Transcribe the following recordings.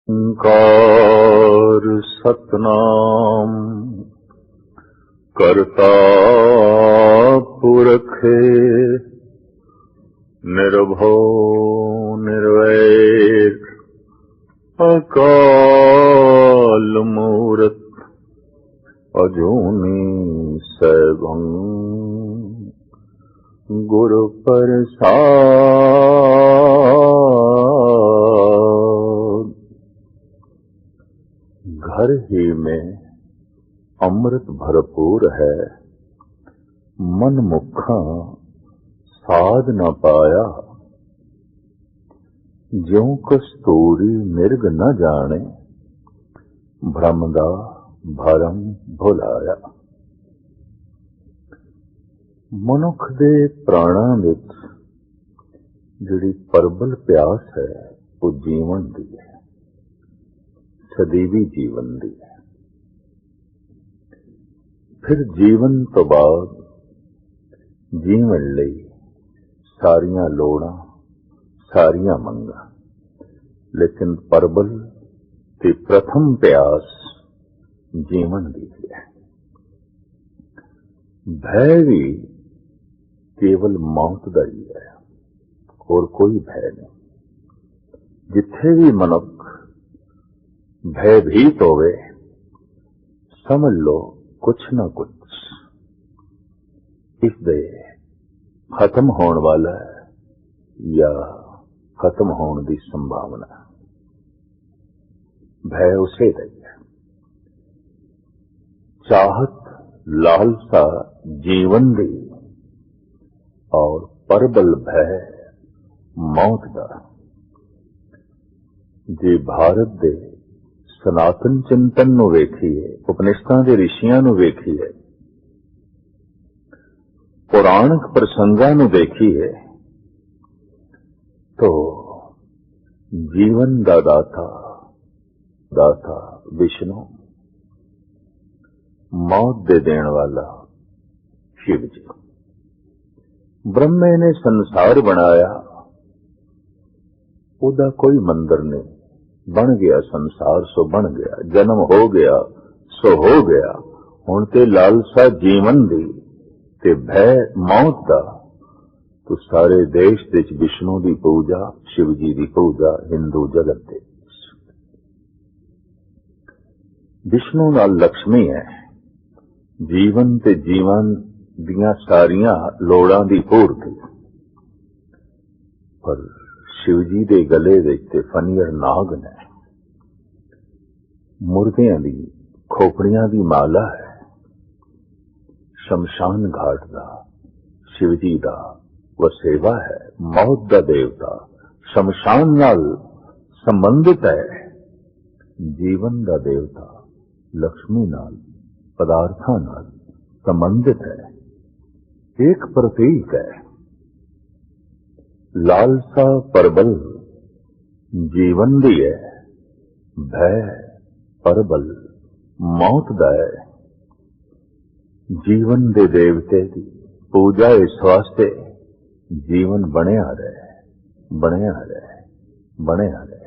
ਓਂਕਾਰ ਸਤਨਾਮ ਕਰਤਾ ਪੁਰਖ ਨਿਰਭਉ ਨਿਰਵੈਰ ਅਕਾਲ ਮੂਰਤ ਅਜੂਨੀ ਸੈਭੰ ਗੁਰ ਪ੍ਰਸਾਦ। घर ही में अमृत भरपूर है, मन मुखा साध न पाया। ज्यों कस्तूरी मिर्ग न जाने, भ्रम दा भरम भुलाया। मनुख दे प्राणां विच जिहड़ी परबल प्यास है वो जीवन दी है, सदैवी जीवन दी है। फिर जीवन तो बाद जीवन लई सारियां लोड़ां सारियां मंगां, लेकिन परबल ते प्रथम प्यास जीवन दी है। भय भी केवल मौत दा ही है, और कोई भय नहीं। जिथे भी मनुख भयभीत होवे, समझ लो कुछ न कुछ इसदे खत्म होने वाला है या खत्म होने की संभावना। भय उसे रही है। चाहत लालसा जीवन दी और परबल भय मौत का। जे भारत दे सनातन चिंतन नूं वेखीए, उपनिषदां दे ऋषियां नूं वेखीए, पुराणिक प्रसंगां नूं देखीए, तो जीवन दा दाता विष्णु, मौत दे देण वाला शिव जी। ब्रह्मे ने संसार बनाया, उदा कोई मंदिर नहीं, बन गया संसार सो बन गया, जन्म हो गया सो हो गया। हुण ते लालसा जीवन दी ते भय मौत दा, तो सारे देश विच विष्णु की पूजा, शिव जी की पूजा हिंदू जगत दे। विष्णु नाल लक्ष्मी है, जीवन ते जीवन दियां सारियां लोड़ां दी पूर्ति। पर शिव जी दे गले विच ते फनियर नाग ने, मुर्दियां दी खोपड़ियां दी माला है। शमशान घाट दा शिव जी दा वसेवा है। मौत दा देवता शमशान नाल संबंधित है। जीवन दा देवता लक्ष्मी नाल, पदार्थां नाल संबंधित है। एक प्रतीक है। लालसा परबल जीवन दी है, भय परबल मौत दा है। जीवन दे देवते की पूजा इस वास्ते जीवन बनिया रहे, बनिया रहे, बनिया रहे।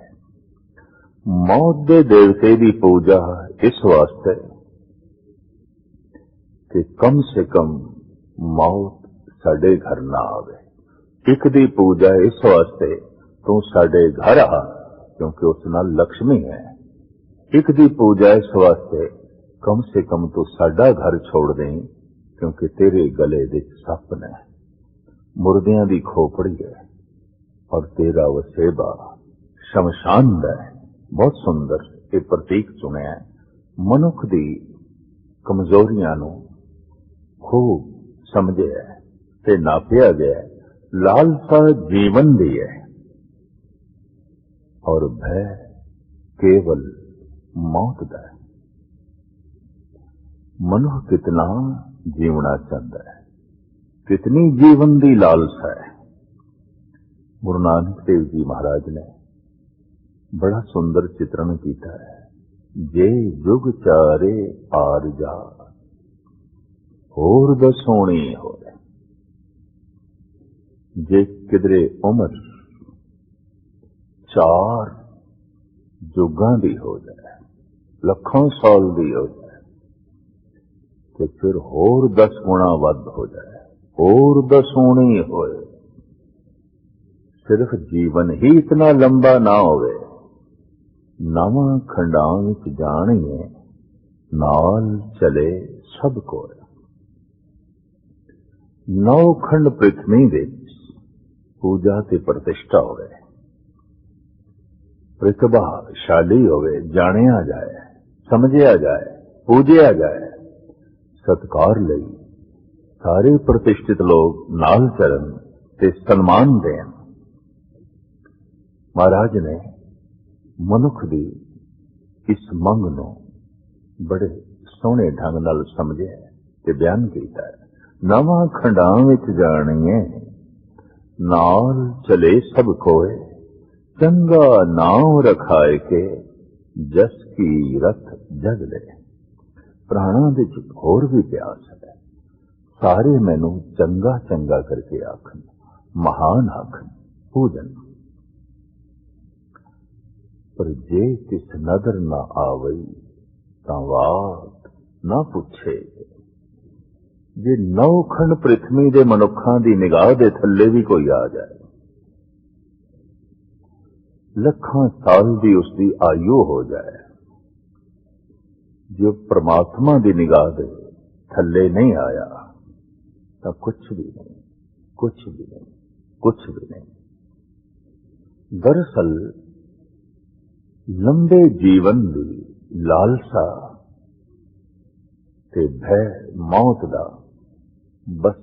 मौत दे देवते की पूजा इस वास्ते कि कम से कम मौत साडे घर ना आवे। एक दी पूजा इस वास्ते तू साडे घर आ, क्योंकि उस नाल लक्ष्मी है। एक दी पूजा इस वास्ते कम से कम तू साडा घर छोड़ दें, क्योंकि तेरे गले विच सप ने, मुर्दियां दी खोपड़ी है, और तेरा वसेबा शमशान दा है। बहुत सुंदर ये प्रतीक चुनिया। मनुख दी कमजोरियां नूं खूब समझिया ते नापिया गया। लालसा जीवन दी है, और भय केवल मौत दा है। मनुष्य कितना जीवना चाहता है, कितनी जीवन दी लालसा है। गुरु नानक देव जी महाराज ने बड़ा सुंदर चित्रण किया है। जे जुग चारे आर जा, होर दसोणी होए। जे किधरे उम्र 4 जुगां दी हो जाए, लखों साल दी हो जाए, तो फिर होर 10 गुणा वध हो जाए, होर 10 गुणी होए। सिर्फ जीवन ही इतना लंबा ना होवे, नवां खंडां विच जाणीए, नाल चले सब कोई। 9 खंड पृथ्वी विच पूजा ते प्रतिष्ठा होवे, प्रतिभाशाली होवे, जानिया जाए, समझिया जाए, पूजिया जाए, सत्कार लई सारे प्रतिष्ठित लोग नाल चलन ते सन्मान देन। महाराज ने मनुख दी इस मंग नूं बड़े सोहणे ढंग नाल समझिया ते बयान कीता है। नवां खंडां विच जाणीए, नाल चले सब कोय, चंगा नाम रखाए के, जस की रथ जग ले। प्राणा दे च होर भी प्यास है, सारे मैनू चंगा चंगा करके आखन, महान आखन, पूजन। पर जे तिस नदर ना आवई, तां वात ना पुछे। जे 9 खंड पृथ्वी दे मनुखां दी निगाह दे थल्ले भी कोई आ जाए, लखां साल दी उसकी आयु हो जाए, जो परमात्मा दी निगाह दे थल्ले नहीं आया, तो कुछ भी नहीं, कुछ भी नहीं, कुछ भी नहीं। दरअसल लंबे जीवन दी लालसा ते भय मौत दा बस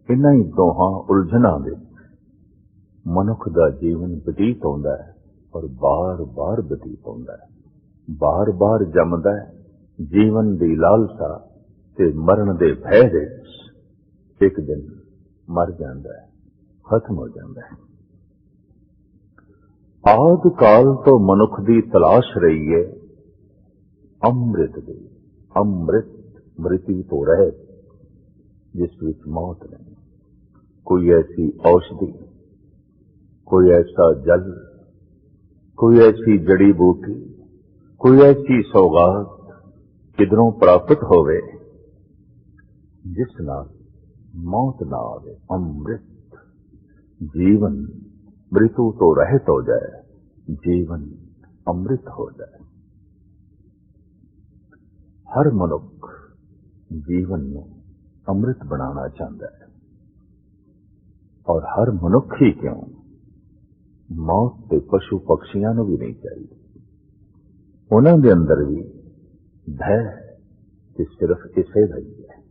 इन्हां ही दोहां उलझनां दे मनुख दा जीवन बतीत होंदा है, और बार बार बतीत होंदा है, बार बार जमदा है। जीवन दी लालसा ते मरण दे भय विच एक दिन मर जांदा है, खत्म हो जांदा है। आदि काल तो मनुख दी तलाश रही है अमृत दी, अमृत मृत्यु तो रहे जिस विच मौत नहीं। कोई ऐसी औषधि, कोई ऐसा जल, कोई ऐसी जड़ी बूटी, कोई ऐसी सौगात किधरों प्राप्त होवे जिस नाल मौत ना आवे। अमृत जीवन मृत्यु तो रहित हो जाए, जीवन अमृत हो जाए। हर मनुख जीवन में अमृत बनाना चाहता है, और हर मनुख ही क्यों, मौत ते पशु पक्षियां नूं भी नहीं चाहिए। उन्हां दे अंदर भी भय ते सिर्फ इसे दा ही है।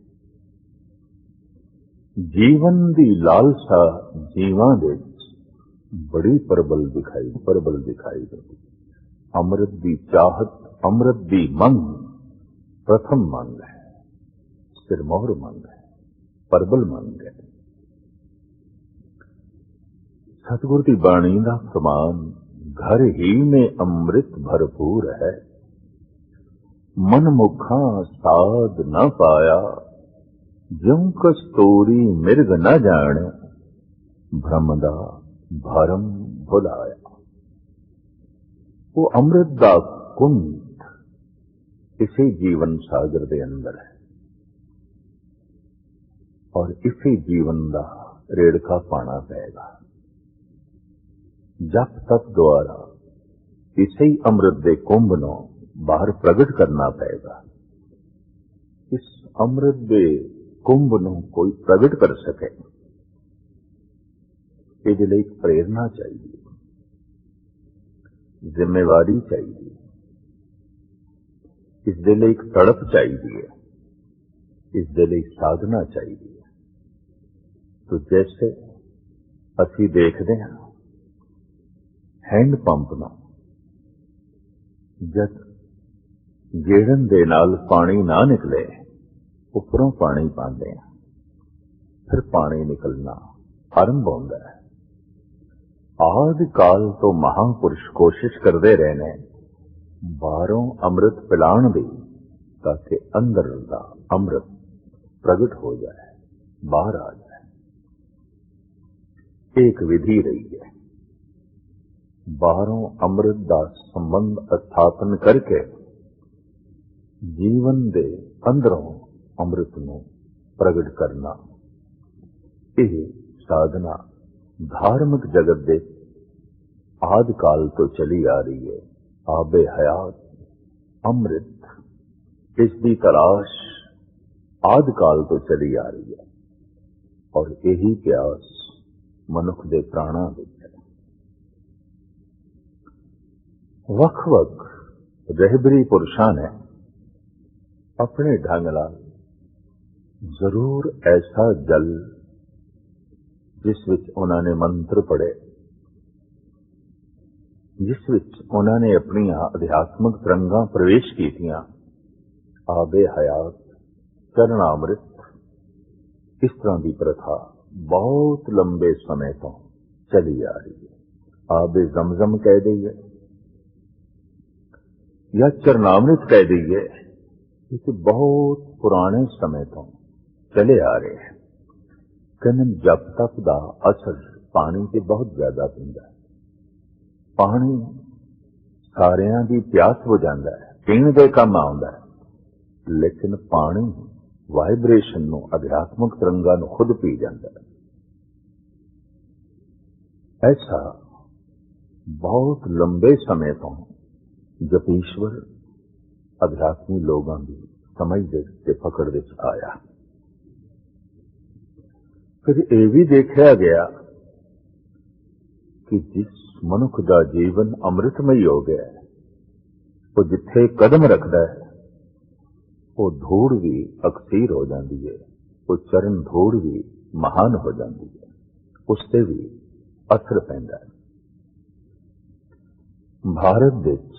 जीवन दी लालसा जीवां दे बड़ी प्रबल दिखाई देती। अमृत दी चाहत, अमृत दी मंग प्रथम मंग है, सिरमौर मंग है, प्रबल मंग है। सतगुरु की बाणी का फरमान, घर ही में अमृत भरपूर है, मन मुखा साध न पाया, ज्यों कस्तूरी मिर्ग न जाने, भ्रमदा भरम भुलाया। वो अमृत दा कुंड इसी जीवन सागर दे अंदर है, और इसी जीवन दा रेड़का पाना पेगा। जप तप द्वारा इसी अमृत दे कुंभ नूं बाहर प्रगट करना पेगा। इस अमृत दे कुंभ नूं कोई प्रगट कर सके, इहदे लई प्रेरणा चाहिए, जिम्मेवारी चाहिए, इसदे लई तड़प चाहिए, इसदे लई साधना चाहिए। तो जैसे असी देखते हैं हैंड पंप नूं जद गेड़न दे नाल पानी ना निकले, उपरों पानी पाते हैं, फिर पानी निकलना आरंभ होता है। आदि काल तो महापुरुष कोशिश करते रहे ने बाहरों अमृत पिलाण दी, ताकि अंदर दा अमृत प्रगट हो जाए, बाहर आ जाए। एक विधि रही है, बाहरों अमृत का संबंध स्थापन करके जीवन दे अंदरों अमृत नूं प्रगट करना, यह साधना धार्मिक जगत दे आदि काल तो चली आ रही है। आबे हयात अमृत, इसकी तलाश आदि काल तो चली आ रही है और यही प्यास मनुख दे प्राणा विच है। वख-वख रहबरी पुरुषां ने अपने ढंग नाल जरूर ऐसा जल जिस विच उन्होंने मंत्र पढ़े, जिस विच उन्होंने अपनी अध्यात्मक तरंगां प्रवेश कीतियां, आबे हयात चरणामृत, इस तरह की प्रथा बहुत लंबे समय तो चली आ रही है। आबे जमजम कह दईए या चरणामृत कह दईए, इसे बहुत पुराने समय तो चले आ रहे हैं। कहने जप तप का असर पानी से बहुत ज्यादा पींदा है। पानी सारियां दी प्यास बुझांदा है, पीण दे काम आउंदा है, लेकिन पानी वाइब्रेशन नूं, अध्यात्मक तरंगां नूं खुद पी जांदा है। ऐसा बहुत लंबे समय तो जपीश्वर अध्यात्मी लोगों की समझ दे पकड़ विच आया। फिर यह भी देखा गया कि जिस मनुख का जीवन अमृतमयी हो गया है, वो जिथे कदम रखता है वो धूड़ भी अकसीर हो जाती है, वो चरण धूड़ भी महान हो जाती है, उससे भी असर पैंदा है। भारत विच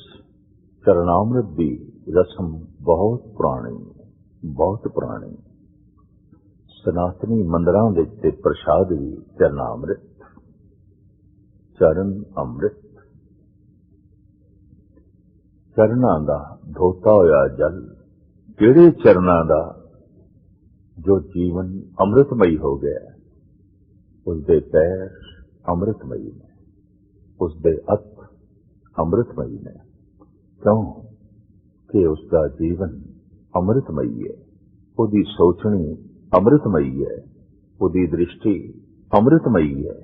चरणामृत की रस्म बहुत पुरानी, बहुत पुरानी। सनातनी मंदिरां विच ते प्रसाद भी चरणामृत, चरण अमृत, चरणां दा धोता होया जल, किहड़े चरणां दा जो जीवन अमृतमयी हो गया, उसके पैर अमृतमयी ने, उसके हथ अमृतमयी ने। क्यों कि उसका जीवन अमृतमयी है, उसकी सोचनी अमृतमयी है, उसकी दृष्टि अमृतमयी है,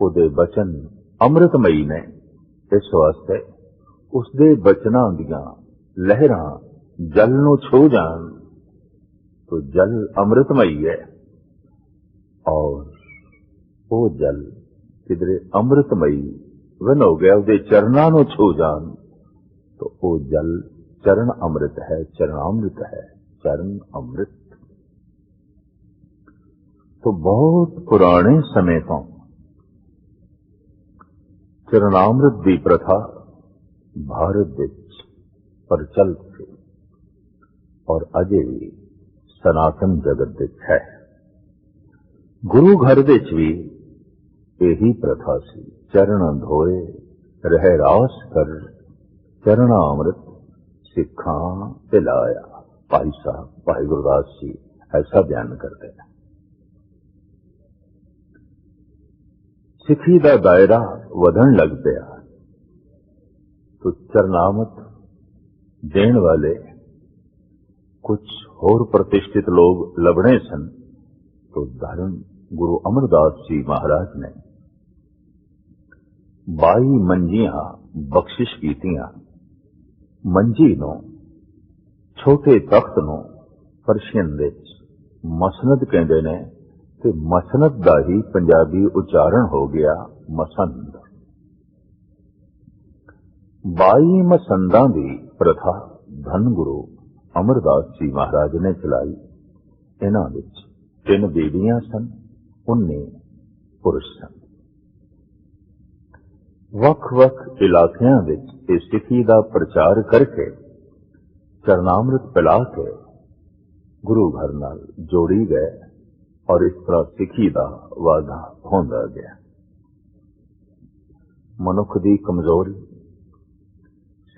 उसके बचन अमृतमयी ने। इस वास्ते उसके बचनां दियां लहरां जल नूं छू जान तो जल अमृतमयी है, और वो जल किधरे अमृतमयी वन हो गया, उसके चरणां नूं छू जान तो वो जल चरण अमृत है, चरणामृत है, चरण अमृत। तो बहुत पुराने समय तो चरणामृत की प्रथा भारत विच प्रचलित थी और अजे भी सनातन जगत विच है। गुरु घर विच भी यही प्रथा सी। चरण धोए रह रास कर, चरणामृत सिखां पिलाया। भाई साहब भाई गुरदास जी ऐसा बयान करते हैं। सिखी का दायरा वधन लग पिया तो चरणामृत देने वाले कुछ होर प्रतिष्ठित लोग लभने सन। तो धर्म गुरु अमरदास जी महाराज ने 22 मंजियां बख्शिश कीतियां। मंजी नूं छोटे तख्त नूं परशियन विच मसनद कहंदे ने ते मसनद दा ही पंजाबी उच्चारण हो गया मसंद। 22 मसंदां दी प्रथा धन गुरु अमरदास जी महाराज ने चलाई। इन्हां विच 3 बीबियां सन, 19 पुरुष सन। वख-वख इलाकियां विच इस सिखी का प्रचार करके चरणामृत पिला के गुरु घर नाल जोड़ी गए और इस तरह सिखी का वाधा होंदा गया। मनुख की कमजोरी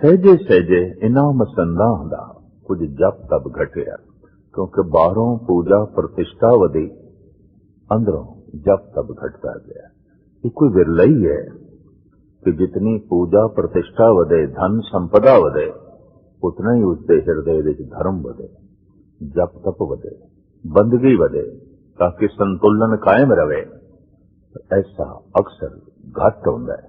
सहजे सहजे इन्हां मसंदां दा कुछ जप तप घटिया, क्योंकि बाहरों पूजा प्रतिष्ठा वधी, अंदरों जप तप घटता गया। ये कोई विरला ही है कि जितनी पूजा प्रतिष्ठा वधे, धन संपदा वधे, उतना ही उसके हिरदे विच धर्म वधे, जप तप वधे, बंदगी वधे, ताकि संतुलन कायम रहे। ऐसा अक्सर घट होता है।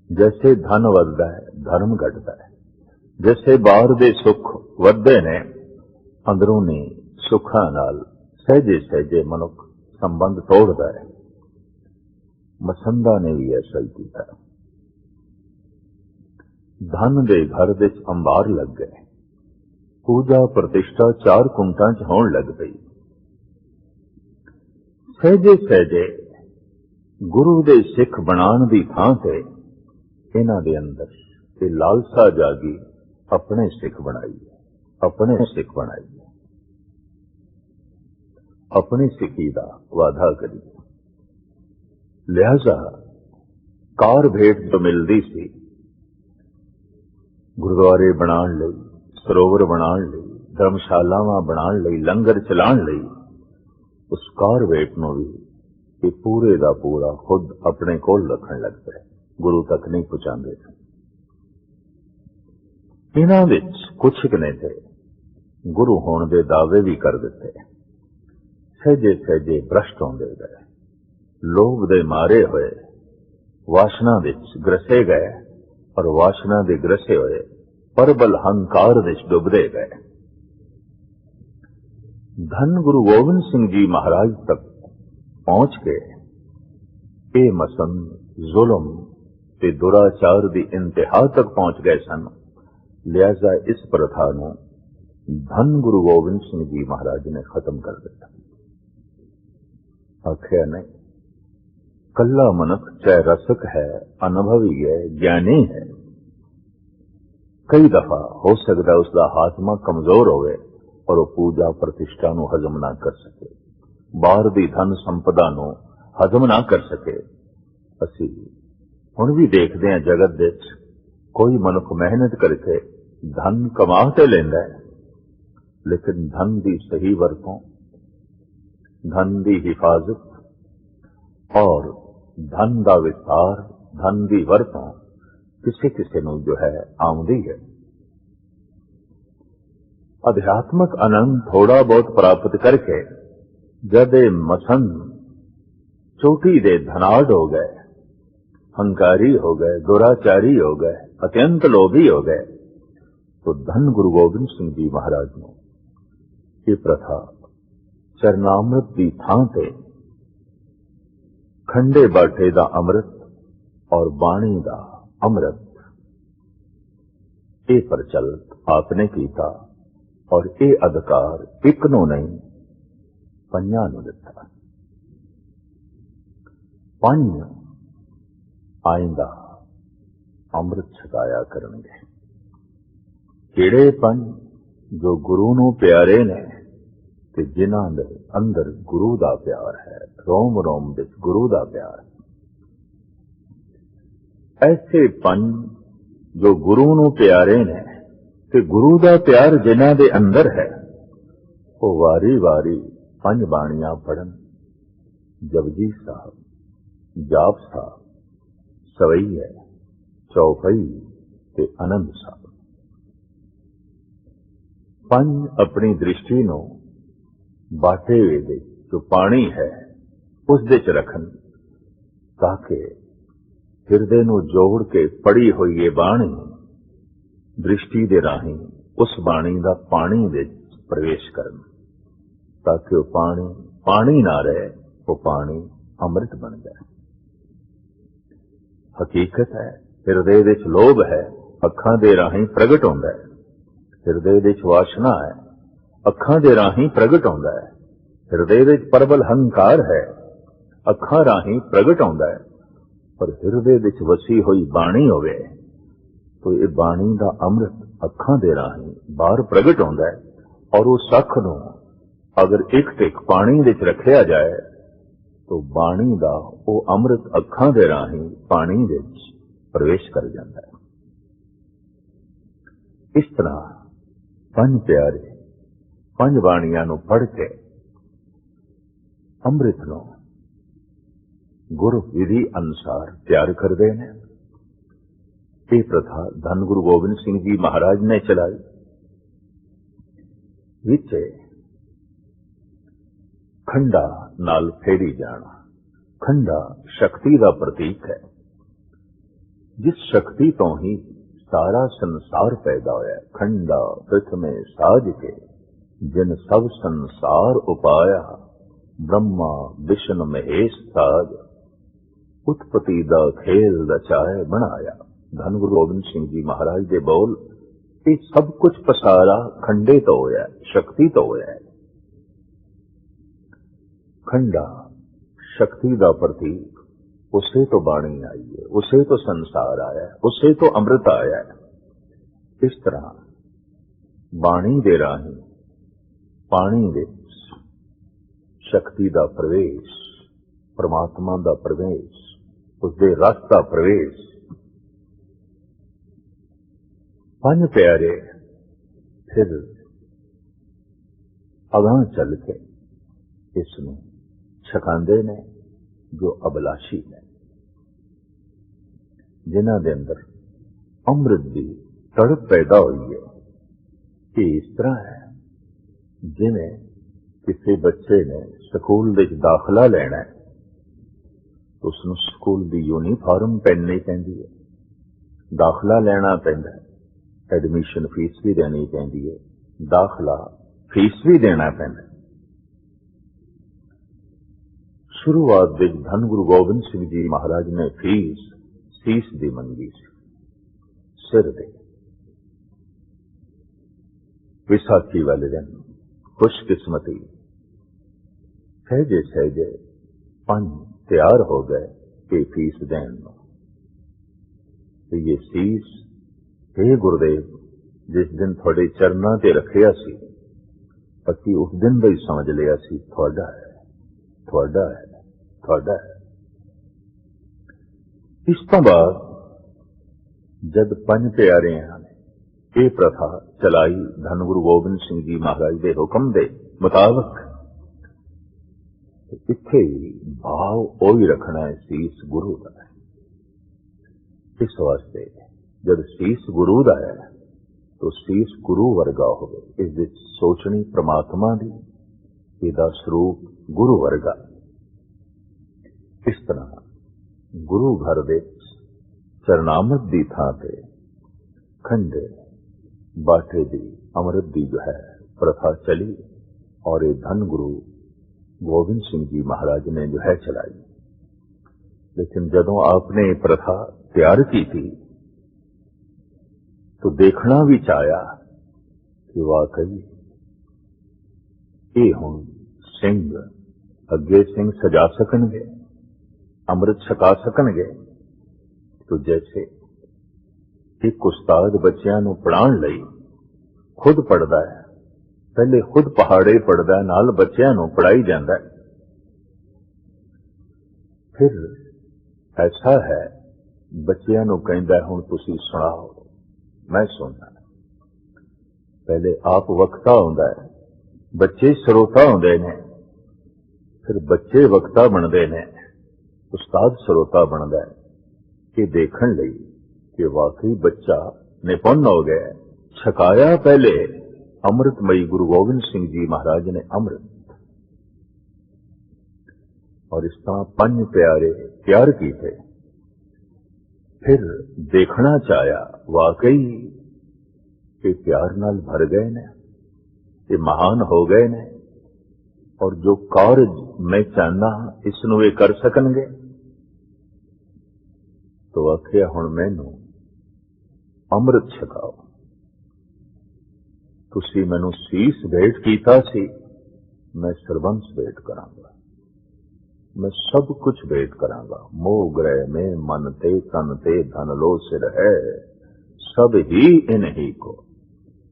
जैसे धन वधदा है, धर्म घटता है। जैसे बाहर दे सुख वधदे ने, अंदरूनी सुखां नाल सहजे सहजे मनुख संबंध तोड़ता है। मसंदा ने भी ऐसा ही किया। धन दे घर दे अंबार लग गए, पूजा प्रतिष्ठा 4 कुंटां च होण लग पई। सहजे सहजे गुरु दे सिख बनाण दी थां ते इन्हां दे अंदर ते लालसा जागी, अपने सिख बनाइए, अपने सिख बनाइए, अपनी सिखी दा वादा करिए। लिहाजा कार भेंट जो मिलती सी, गुरुद्वारे बनाण लई, सरोवर बनाण लई, धर्मशालावां बनाण लई, लंगर चलाण लई, उस कार भेंट नूं भी ये पूरे दा पूरा खुद अपने कोल रखण लग पए, गुरु तक नहीं पहुंचांदे सन। इन्हां विच कुछ ने ते गुरु होण दे दावे भी कर दिते। सहजे सहजे भ्रष्ट होंदे गए, लोभ दे मारे होए वासना विच ग्रसे गए, और वासना दे ग्रसे होए परबल हंकार विच डुबदे गए। धन गुरु गोबिंद सिंह जी महाराज तक पहुंच के ये मसंद, जुल्म ते दुराचार दी इंतहा तक पहुंच गए सन। लिहाजा इस प्रथा नूं धन गुरु गोबिंद सिंह जी महाराज ने खत्म कर दिया। आखिया नहीं, कल्ला मनुख चाहे रसक है, अनुभवी है, ज्ञानी है, कई दफा हो सकता उसका हाथमा कमजोर होवे और वो पूजा प्रतिष्ठा नूं हजम ना कर सके, बाहर दी धन संपदा नूं हजम ना कर सके। असी हुण भी देखते हैं जगत दे कोई मनुख मेहनत करके धन कमा ते लैंदा है, लेकिन धन की सही वरतों, धन की हिफाजत और धन का विस्तार, धन की वरतों किसी किसी नूं जो है आउंदी है। अध्यात्मक आनंद थोड़ा बहुत प्राप्त करके जब ये मसंद चोटी दे धनाढ़ हो गए, हंकारी हो गए, दुराचारी हो गए, अत्यंत लोभी हो गए, तो धन गुरु गोबिंद सिंह जी महाराज ने ये प्रथा चरनामृत की थां ते खंडे बाटे दा अमृत और बाणी दा अमृत ये प्रचलित आपने कीता, और ये अधिकार एक नूं नहीं पंजां नूं दिता। पंज आइंदा अमृत छकाया करनगे। किहड़े पंज? जो गुरु नूं प्यारे ने ते जिन्हां दे अंदर गुरु दा प्यार है, रोम रोम विच गुरु दा प्यार है। ऐसे पंज जो गुरु नूं प्यारे ने ते गुरु दा प्यार जिन्हां दे अंदर है, वो वारी वारी पंज बाणियां पढ़न। जपजी साहब, जाप साहब, सवैया, चौपई ते आनंद साहब। पंज अपनी दृष्टि नूं बाटे दे जो पानी है उस दे च रखन, ताकि हिरदे नूं जोड़ के पढ़ी हुई ये बाणी दृष्टि दे राही उस बाणी दा पानी दे प्रवेश करन, ताकि वो पानी पानी ना रहे, वो पानी अमृत बन जाए। हकीकत है हिरदे दे च लोभ है, अखां दे राही प्रगट होंदा है। हिरदे दे च वासना है, अखां दे राही प्रगट होंदा है। हिरदे दे च प्रबल हंकार है, अखां राही प्रगट होंदा है। पर हिरदे दे च वसी हुई बाणी होवे तो ये बाणी दा अमृत अखां दे राही बाहर प्रगट होंदा है, और उस अख नूं अगर एक टिक पानी दे च रखिया जाए तो बाणी दा वो अमृत अखां दे राही पानी दे च प्रवेश कर जाता है। इस तरह पंज प्यारे पंज बाणियां नूं पढ़ के अमृत नूं गुर विधि अनुसार तैयार करते हैं। ये प्रथा धन गुरु गोबिंद सिंह जी महाराज ने चलाई। विच खंडा नाल फेरी जाना। खंडा शक्ति का प्रतीक है। जिस शक्ति तो ही सारा संसार पैदा होया। खंडा प्रथमे साज के जिन सब संसार उपाया, ब्रह्मा विष्णु महेश साज, उत्पत्ति दा खेल रचाए बनाया। धन गुरु गोबिंद सिंह जी महाराज दे बोल, ये सब कुछ पसारा खंडे तो होया, शक्ति तो होया। खंडा शक्ति का प्रतीक, उसे तो बाणी आई है, उसे तो संसार आया है, उसे तो अमृत आया है। इस तरह बाणी दे राही पानी दे शक्ति का प्रवेश, परमात्मा का प्रवेश, उसके रस का प्रवेश। पंज प्यारे फिर अगां चल के इसनूं छकांदे ने जो अभिलाषी ने, जिन्हां दे अंदर अमृत की तड़प पैदा हुई है। कि इस तरह है जिवें किसी बच्चे ने स्कूल विच दाखला लेना है तो उसनूं स्कूल की यूनीफॉर्म पहननी पैंदी है, दाखला लेना पैंदा है, एडमिशन फीस भी देनी पैंदी है, दाखला फीस भी देना पैंदा है। शुरुआत विच धन गुरु गोबिंद सिंह जी महाराज ने फीस सीस दी मंगी सी, सिर दे। विसाखी वाले दिन खुशकिस्मती सहजे सहजे पंज तैयार हो गए कि फीस देन। तो ये सीस, हे गुरुदेव, जिस दिन थोड़े चरना ते रखिया सी, असी उस दिन का ही समझ लिया सी थोड़ा है, थोड़ा है, थोड़ा है। इस तो बाद जब पंज प्यारियां ने यह प्रथा चलाई धन गुरु गोबिंद सिंह जी महाराज के हुक्म के मुताबिक, इत्थे ही भाव ओही रखना है सीस गुरु का। इस वास्ते जब सीस गुरु का है तो सीस गुरु वर्गा हो, इस विच सोचनी परमात्मा की, इहदा स्वरूप गुरु वर्गा। इस तरह गुरु घर दे चरनामत की थां ते खंडे बाटे दी अमृत की जो है प्रथा चली और ये धन गुरु गोबिंद सिंह जी महाराज ने जो है चलाई। लेकिन जदों आपने ये प्रथा तैयार की थी तो देखना भी चाया कि वाकई ये हुण सिंह अगे सिंह सजा सकणगे, अमृत छका सकणगे। तो जैसे एक उस्ताद बच्चों नूं पढ़ाउण लई खुद पढ़दा है, पहले खुद पहाड़े पढ़दा है, नाल बच्चों नूं पढ़ाई जांदा है। फिर ऐसा है बच्चों नूं कहंदा है हुण तुसीं सुणाओ, मैं सुनना। पहले आप वक्ता हुंदा है, बच्चे श्रोता हुंदे ने, फिर बच्चे वक्ता बनते हैं, उस्ताद श्रोता बनता है कि देखण लई कि वाकई बच्चा निपुण हो गया। छकाया पहले अमृतमयी गुरु गोबिंद सिंह जी महाराज ने अमृत, और इस तरह पंज प्यारे तैयार किए। फिर देखना चाया वाकई ये प्यार नाल भर गए ने, ये महान हो गए ने, और जो कार्य मैं चाहना इसनूं वे कर सकणगे। तो आखिया हुण मैनूं अमृत छकाओ, तुसीं मैनूं सीस भेंट कीता सी, मैं सरबंस भेंट करांगा, मैं सब कुछ भेंट करांगा। मोह ग्रह में मन ते तन ते धन लो सिर है, सब ही इन ही को।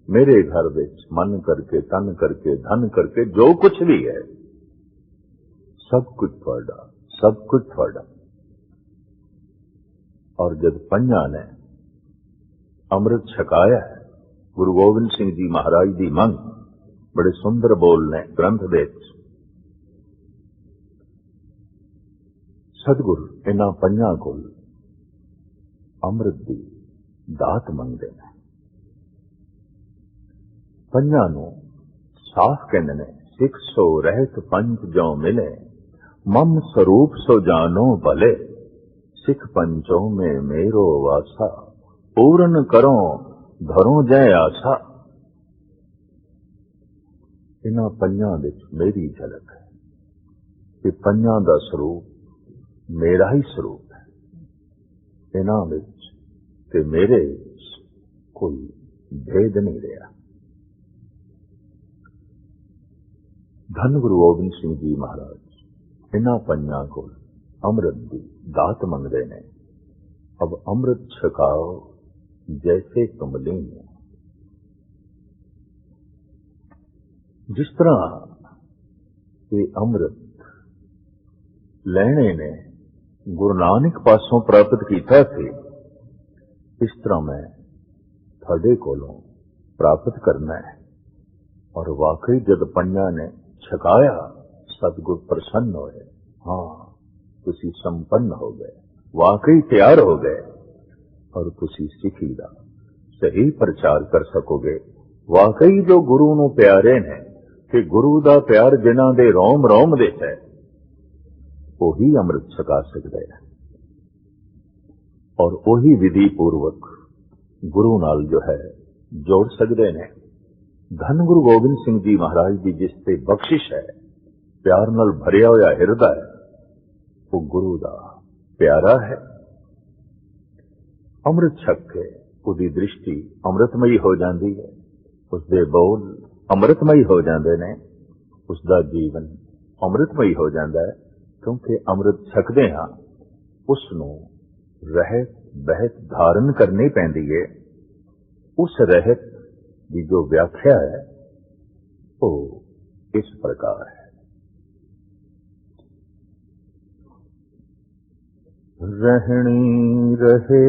मेरे घर विच मन करके तन करके धन करके जो कुछ भी है सब कुछ थोड़ा, सब कुछ थोड़ा। और जब पंजा ने अमृत छकाया है, गुरु गोबिंद सिंह जी महाराज की मंग बड़े सुंदर बोल ने ग्रंथ दे, सतगुर इन्हां पंजां कोल अमृत दी दात मंगदे ने। पंजां नूं साफ कहंदे ने, सिख सो रहत पंच जो मिले, मम स्वरूप सो जानो भले, सिख पंचों में मेरो वासा, पूरन करो धरो जय आसा। इन्हां पंजां विच मेरी झलक है कि पंजां दा स्वरूप मेरा ही स्वरूप है। इन्हां विच ते मेरे विच कोई भेद नहीं रहा। धन गुरु गोबिंद सिंह जी महाराज इन्हां पंजां कोल अमृत दी दात मंगदे ने। अब अमृत छकाओ जैसे कमलीन। जिस तरह ये अमृत लैणे ने गुरु नानक पासों प्राप्त किया सी, इस तरह मैं थोड़े कोलों प्राप्त करना है। और वाकई जब पंजां ने छकाया, सतगुर प्रसन्न होए। हाँ, तुसी संपन्न हो गए, वाकई तैयार हो गए और तुसी सिखी दा सही प्रचार कर सकोगे। वाकई जो गुरु नूं प्यारे ने कि गुरु दा प्यार जिन्हां दे रोम रोम दे है, वही अमृत छका सकते हैं और वही विधि पूर्वक गुरु नाल जो है जोड़ सकते हैं। धन गुरु गोबिंद सिंह जी महाराज की जिस ते बख्शिश है, प्यार नाल भरिया होया हिरदा है, वो गुरु दा प्यारा है। अमृत छक के उसकी दृष्टि अमृतमयी हो जाती है, उसके बोल अमृतमयी हो जाते हैं, उसका जीवन अमृतमयी हो जाता है। क्योंकि अमृत छकदे हां उसनूं रहत बहत धारण करनी पैंदी है। उस रहत की जो व्याख्या है वो इस प्रकार है। रहनी रहे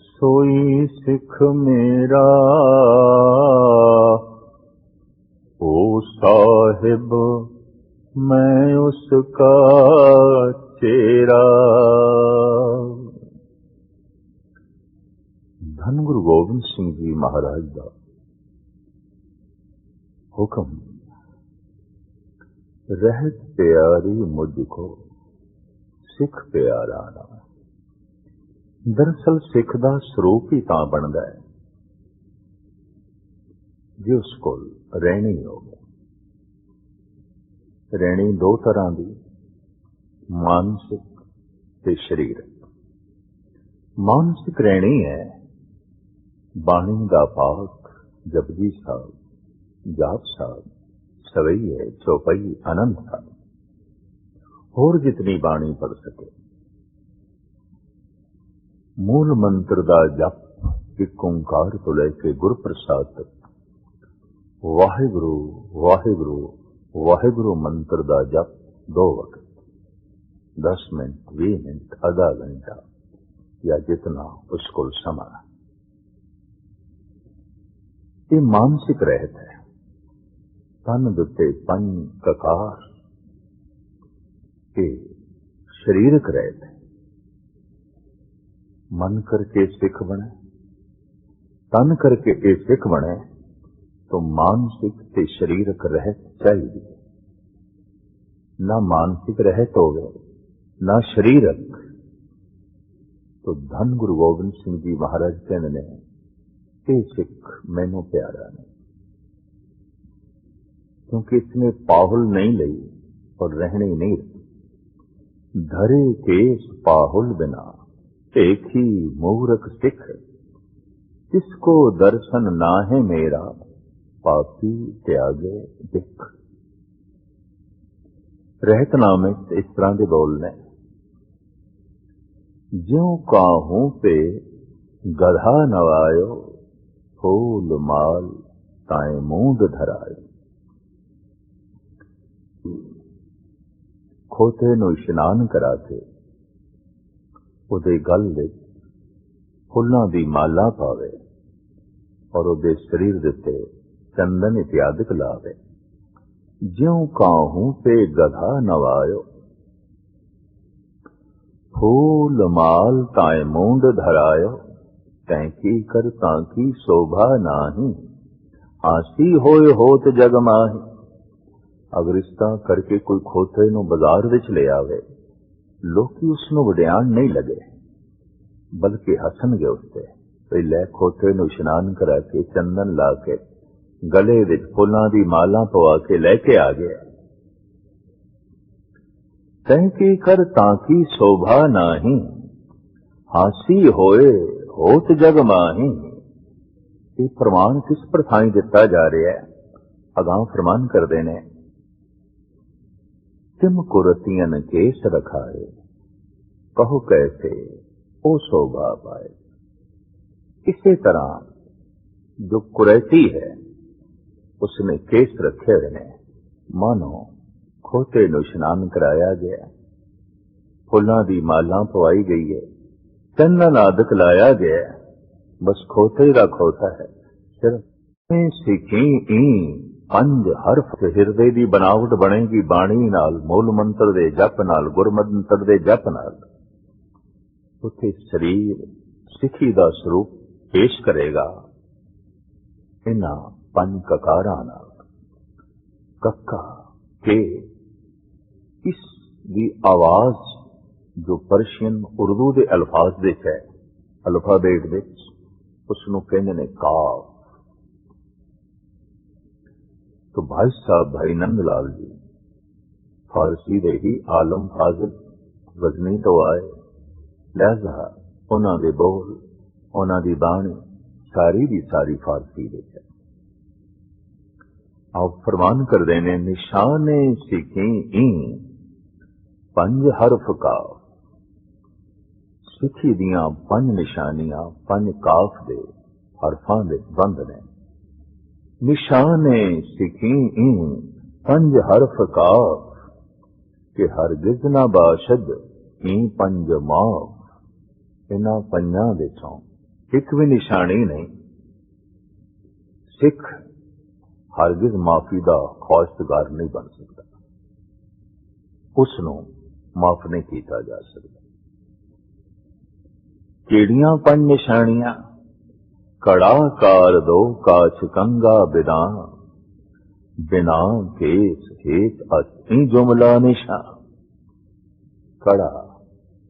सोई सिख मेरा, ओ साहिब मैं उसका चेरा। धन गुरु गोबिंद सिंह जी महाराज का हुक्म, रहत प्यारी मुझको सिख प्यारा ना। दरअसल सिख का स्वरूप ही तां बनता है जो उस कोल रहनी हो। रहनी दो तरह की, मानसिक ते शरीरक। मानसिक रहनी है बाणी दा पाठ, जपजी साहब, जाप साहब, सवैये, चौपाई, आनंद साहब, होर जितनी बाणी पढ़ सके। मूल मंत्र दा जप एक ओंकार तो लेके गुर प्रसाद तक, वाहिगुरु वाहिगुरु वाहिगुरु मंत्र दा जप 2 वक्त, 10 मिनट, 20 मिनट, आधा घंटा या जितना उसको समा। ये मानसिक रहत है। तन दुते पंच ककार के शरीरक रहत है। मन करके सिख बने, तन करके ये सिख बने तो मानसिक ते शरीरक रहत चाहिए। ना मानसिक रहत हो गए ना शरीरक, तो धन गुरु गोबिंद सिंह जी महाराज कहते ने ये सिख मैनू प्यारा नहीं, क्योंकि इसने पाहुल नहीं ली और रहनी नहीं रही। धरे केस पाहुल बिना एक ही मूरख सिख, जिसको दर्शन ना है मेरा पापी त्यागे दिख। रहतनामे इस तरह के बोलने, ज्यों काहूं पे गधा नवायो, फूल माल ताए मूंद धरायो। खोते नूं इशनान करा के उहदे गल विच फुल्लां दी माला पावे और उहदे शरीर दे उत्ते चंदन इत्यादिक लावे। ज्यों काहूं पे गधा नवायो, फूल माल ताए मूंड धरायो, तैकी कर ताकी शोभा नाही, आसी होए होत जग माही। अगर इस तरह करके कोई खोते नूं बाजार विच ले आवे, लोकी उसनूं वडियाण नहीं लगे, बल्कि हसणगे उसते। भई लै खोते नूं इशनान करा के चंदन ला के गले विच फुलां दी माला पवा के लैके आ गया। तैकी कर ताकी शोभा नाही, हासी होए होत जग माही। ये फरमान किस प्रथाई दिता जा रहा है? अगां फरमान करते ने, तिम कुरतियन केस रखाए, कहो कैसे ओ शोभा पाए। इसी तरह जो कुरैती है उसने केस रखे हुए ने, मानो खोते नूं इशनान कराया गया, फुलां दी माला पवाई गई है, चंदन आदक लाया गया, बस खोते दा खोता है। सिर्फ सिखी पंज हरफ हिरदे दी बनावट बनेगी बाणी नाल, मूल मंत्र दे जप नाल, गुरमंत्र दे जप नाल। उत्थे शरीर सिखी दा स्वरूप पेश करेगा इन्हां पंज ककारां नाल। कक्का के इस दी आवाज जो पर्शियन उर्दू के अल्फाज विच है, अल्फाबेट विच उसनूं कहंदे ने काफ। तो भाई साहब भाई नंद लाल जी फारसी दे ही आलम फाजिल गजनी तो आए, लिहाजा उन्हां दे बोल, उन्हां दी बाणी सारी दी सारी फारसी विच है। आप फरमान करदे ने, निशाने सिखी पंज हरफ काफ। सिखी दियां पंज निशानियां पंज काफ दे हरफां दे बंद ने। निशाने सिखी पंज हरफ काफ, के हरगिज ना बाशद पंज माफ। इन्हां पंजां दे चों एक भी निशानी नहीं। सिख हरगिज माफी दा ख्वाहिशगार नहीं बन सकता, उसनूं माफ नहीं किया जा सकता। केड़ियां पंज निशानियां? कड़ा कार दो काछ कंगा बिना, बिना केस हेत अति जुमला निशा। कड़ा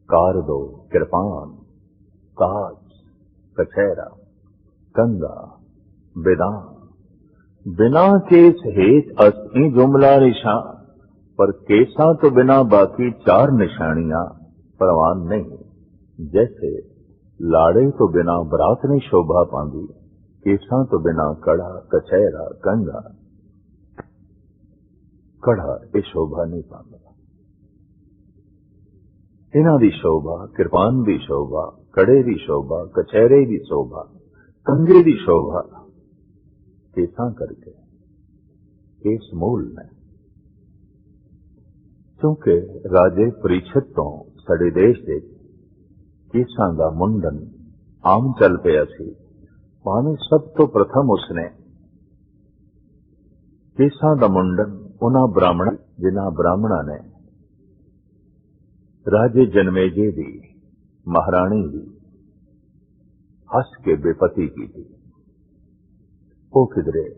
कार दो कृपान, काच कछहरा, कंगा बिना, बिना केस हेत अति जुमला निशा। पर केसां तो बिना बाकी चार निशानियां परवान नहीं। जैसे लाड़े तो बिना बरात नहीं शोभा पांदी, केसां तो बिना कड़ा कछहरा कंगा कड़ा ये शोभा नहीं पांदा। इन्हां दी शोभा, कृपान दी शोभा, कड़े दी शोभा, कछहरे दी शोभा, कंगे दी शोभा केसां करके, केस मूल ने। क्योंकि राजे परीक्षित तो साडे देश दे केसां दा मुंडन आम चल पिया सी। भावें सब तो प्रथम उसने केसां दा मुंडन उन्हां ब्राह्मण, जिन्हां ब्राह्मणां ने राजे जनमेजे दी महाराणी दी हस के बेपति की थी। वो किधरे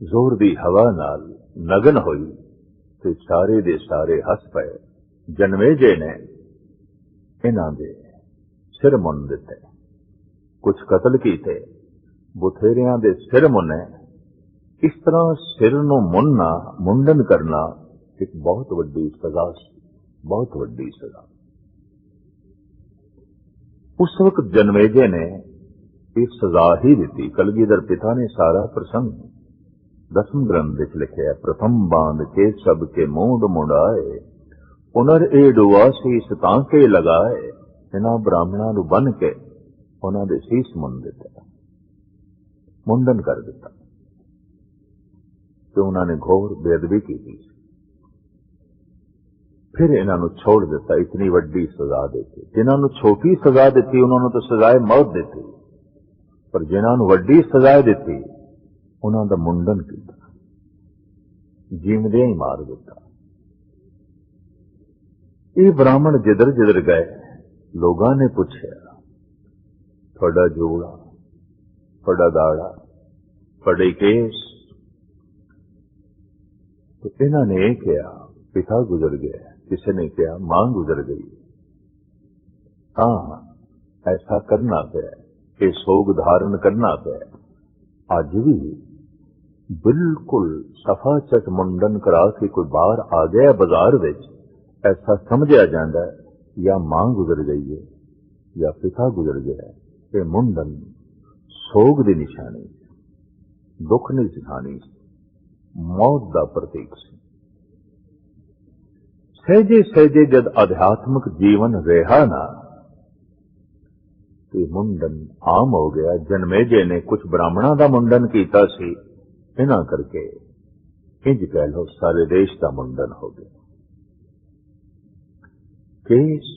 जोर दी हवा नाल नगन होई ते सारे दे सारे हस पए। जनमेजे ने इन्हां दे सिर मुन दिते, कुछ कतल कीते, बुथेरियां दे सिर मुने। इस तरह सिर नूं मुनना, मुंडन करना एक बहुत वड्डी सजा सी, बहुत वड्डी सजा। उस वक्त जनमेजे ने एक सजा ही दी। कलगीधर पिता ने सारा प्रसंग 10वें ग्रंथ विच लिखिया। प्रथम बांध के सबके मूंड मुंडाए, पुनर ए डुआसी सतांके लगाए। इन्हां ब्राह्मणां नूं बन के उन्हां दे सीस मुन दिता, मुंडन कर दिता, तो उन्हां ने घोर बेअदबी की। फिर इन्हां नूं छोड़ दिता, इतनी वड्डी सजा देती। जिन्हां नूं छोटी सजा दी उन्हां नूं तो सजाए मौत दी, पर जिन्हां नूं वड्डी सजा दी उन्हां दा मुंडन किया, जीवदियां ही मार दिता। ये ब्राह्मण जिधर जिधर गए लोगों ने पूछा, थोड़ा जोड़ा, थोड़ा दाड़ा, थोड़े केस। तो इन्होंने ये कहा पिता गुजर गया, किसी ने कहा मां गुजर गई। हाँ, ऐसा करना पे, ये सोग धारण करना पे। अज भी बिल्कुल सफा चट मुंडन करा के कोई बाहर आ गया बाजार विच, ऐसा समझा जाता है या मां गुजर गई है या पिता गुजर गया है। ये मुंडन सोग की निशानी, दुख की निशानी, मौत का प्रतीक से। सहजे सहजे जद आध्यात्मिक जीवन रहा ना, तो मुंडन आम हो गया। जनमेजे ने कुछ ब्राह्मणों का मुंडन किया सी, इन्हां करके इंज कह लो सारे देश का मुंडन हो गया। केस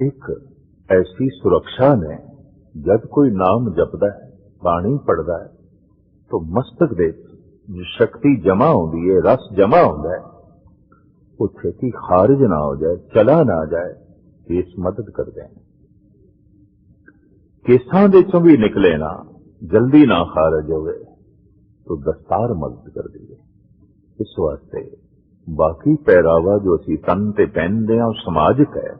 एक ऐसी सुरक्षा ने, जब कोई नाम जपदा है, बाणी पढ़दा है, तो मस्तक दे जो शक्ति जमा होती है, रस जमा होता है, वो छेती खारिज ना हो जाए, चला ना जाए, केस मदद करते हैं। केसां दे चों भी निकले ना, जल्दी ना खारिज होवे, तो दस्तार मदद कर दी है। इस वास्ते बाकी पहरावा जो असी तन ते पहनते हैं समाजिक है,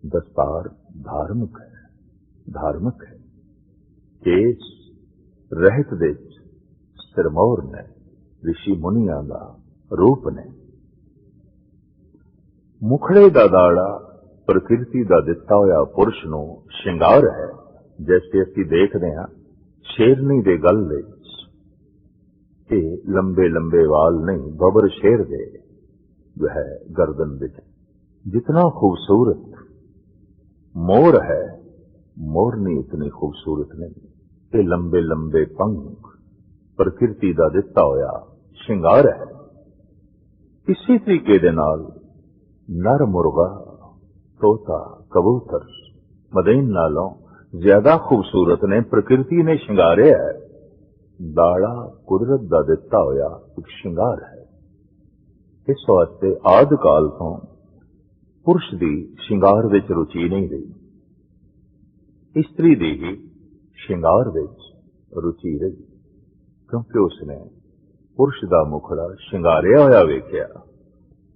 दस्तार धार्मिक है, धार्मिक है। केस रहत दे सिरमौर ने, ऋषि मुनिया का रूप ने। मुखड़े का दाड़ा प्रकृति का दिता होया पुरुष नूं श्रृंगार है। जैसे असी देखते हैं शेरनी दे गल दे लंबे लंबे वाल नहीं, बबर शेर दे जो है गर्दन विच। जितना खूबसूरत मोर है, मोरनी इतनी खूबसूरत नहीं। ये लंबे लंबे पंख प्रकृति का दिता होया श्रृंगार है। इसी तरीके दे नाल नर मुर्गा, तोता, कबूतर मदीन नालों ज्यादा खूबसूरत ने, प्रकृति ने श्रृंगारिया है। दाड़ा कुदरत का दिता होया एक श्रृंगार है। इस वास्ते आदि काल तो पुरुष की श्रृंगार विच रुचि नहीं रही, स्त्री की ही श्रृंगार विच रुचि रही, क्योंकि उसने पुरुष का मुखड़ा श्रृंगारिया होया वेख्या।